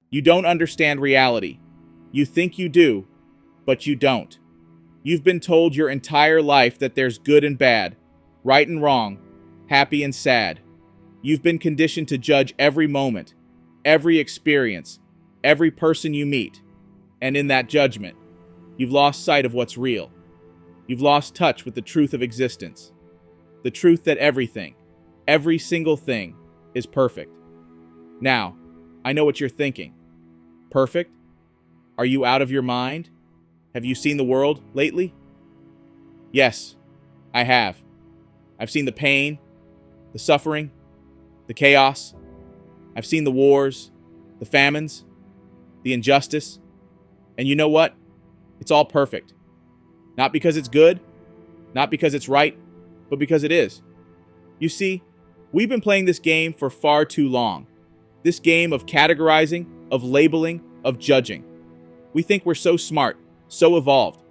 You don't understand reality. You think you do, but you don't. You've been told your entire life that there's good and bad, right and wrong, happy and sad. You've been conditioned to judge every moment, every experience, every person you meet. And in that judgment, you've lost sight of what's real. You've lost touch with the truth of existence. The truth that everything, every single thing, is perfect. Now, I know what you're thinking. Perfect? Are you out of your mind? Have you seen the world lately? Yes, I have. I've seen the pain, the suffering, the chaos. I've seen the wars, the famines, the injustice. And you know what? It's all perfect. Not because it's good, not because it's right, but because it is. You see, we've been playing this game for far too long. This game of categorizing, of labeling, of judging. We think we're so smart, so evolved,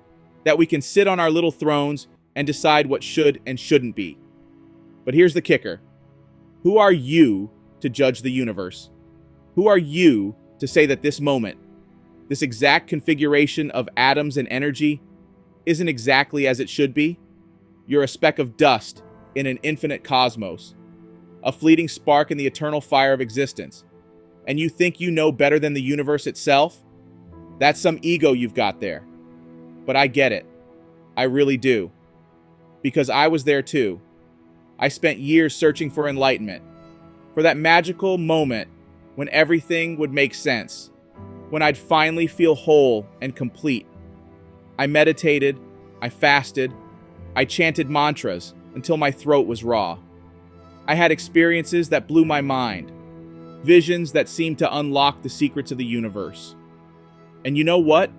that we can sit on our little thrones and decide what should and shouldn't be. But here's the kicker. Who are you to judge the universe? Who are you to say that this moment, this exact configuration of atoms and energy, isn't exactly as it should be? You're a speck of dust in an infinite cosmos, a fleeting spark in the eternal fire of existence. And you think you know better than the universe itself? That's some ego you've got there. But I get it. I really do. Because I was there too. I spent years searching for enlightenment, for that magical moment when everything would make sense, when I'd finally feel whole and complete. I meditated, I fasted, I chanted mantras until my throat was raw. I had experiences that blew my mind, visions that seemed to unlock the secrets of the universe. And you know what?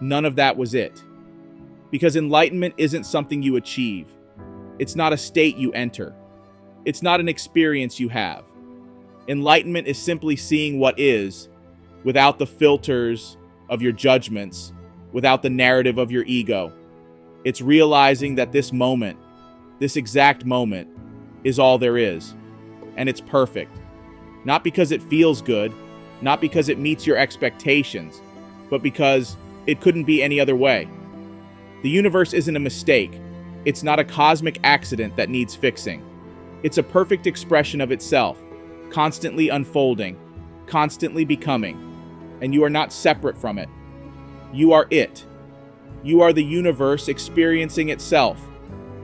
None of that was it. Because enlightenment isn't something you achieve. It's not a state you enter. It's not an experience you have. Enlightenment is simply seeing what is, without the filters of your judgments, without the narrative of your ego. It's realizing that this moment, this exact moment, is all there is. And it's perfect. Not because it feels good, not because it meets your expectations, but because it couldn't be any other way. The universe isn't a mistake. It's not a cosmic accident that needs fixing. It's a perfect expression of itself, constantly unfolding, constantly becoming, and you are not separate from it. You are it. You are the universe experiencing itself,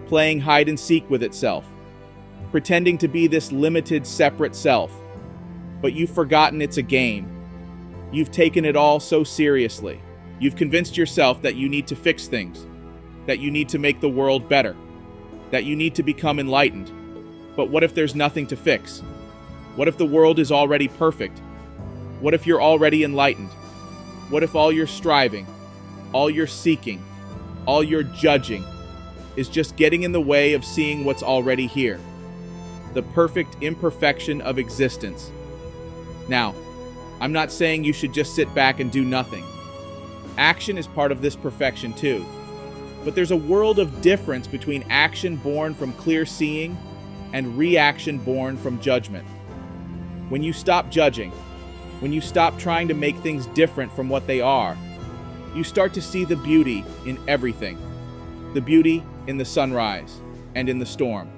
playing hide and seek with itself, pretending to be this limited, separate self. But you've forgotten it's a game. You've taken it all so seriously. You've convinced yourself that you need to fix things, that you need to make the world better, that you need to become enlightened. But what if there's nothing to fix? What if the world is already perfect? What if you're already enlightened? What if all your striving, all your seeking, all your judging is just getting in the way of seeing what's already here? The perfect imperfection of existence. Now, I'm not saying you should just sit back and do nothing. Action is part of this perfection too. But there's a world of difference between action born from clear seeing and reaction born from judgment. When you stop judging, when you stop trying to make things different from what they are, you start to see the beauty in everything. The beauty in the sunrise and in the storm.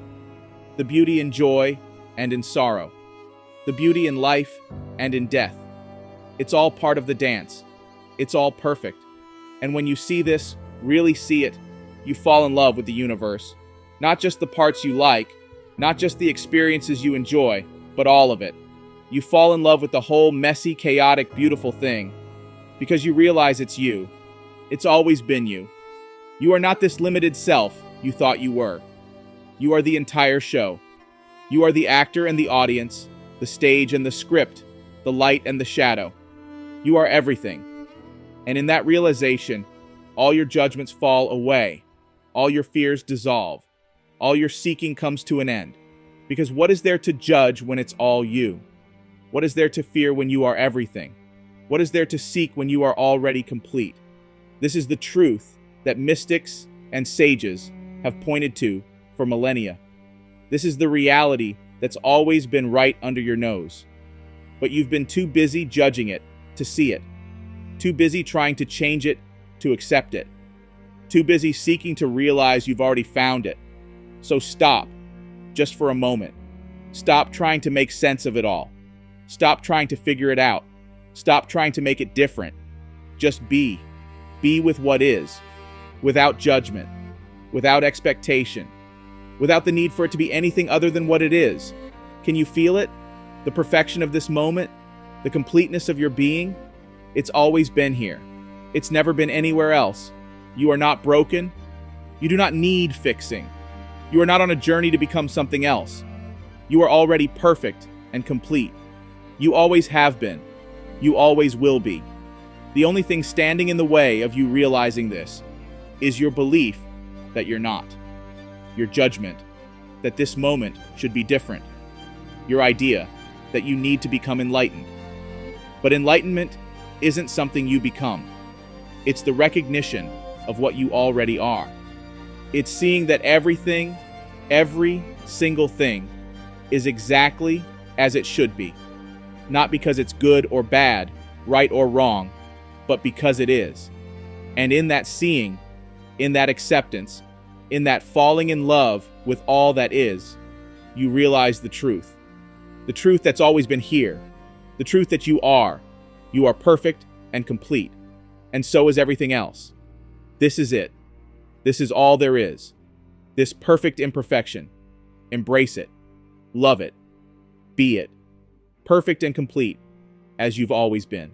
The beauty in joy and in sorrow. The beauty in life and in death. It's all part of the dance. It's all perfect. And when you see this, really see it, you fall in love with the universe. Not just the parts you like, not just the experiences you enjoy, but all of it. You fall in love with the whole messy, chaotic, beautiful thing because you realize it's you. It's always been you. You are not this limited self you thought you were. You are the entire show. You are the actor and the audience, the stage and the script, the light and the shadow. You are everything. And in that realization, all your judgments fall away. All your fears dissolve. All your seeking comes to an end. Because what is there to judge when it's all you? What is there to fear when you are everything? What is there to seek when you are already complete? This is the truth that mystics and sages have pointed to for millennia. This is the reality that's always been right under your nose. but you've been too busy judging it to see it, too busy trying to change it to accept it, too busy seeking to realize you've already found it. So stop, just for a moment. Stop trying to make sense of it all. Stop trying to figure it out. Stop trying to make it different. Just be. Be with what is, without judgment, without expectation, without the need for it to be anything other than what it is. Can you feel it? The perfection of this moment? The completeness of your being? It's always been here. It's never been anywhere else. You are not broken. You do not need fixing. You are not on a journey to become something else. You are already perfect and complete. You always have been. You always will be. The only thing standing in the way of you realizing this is your belief that you're not. Your judgment that this moment should be different. Your idea that you need to become enlightened. But enlightenment isn't something you become. It's the recognition of what you already are. It's seeing that everything, every single thing, is exactly as it should be. Not because it's good or bad, right or wrong, but because it is. And in that seeing, in that acceptance, in that falling in love with all that is, you realize the truth. The truth that's always been here. The truth that you are. You are perfect and complete. And so is everything else. This is it. This is all there is. This perfect imperfection. Embrace it. Love it. Be it. Perfect and complete, as you've always been.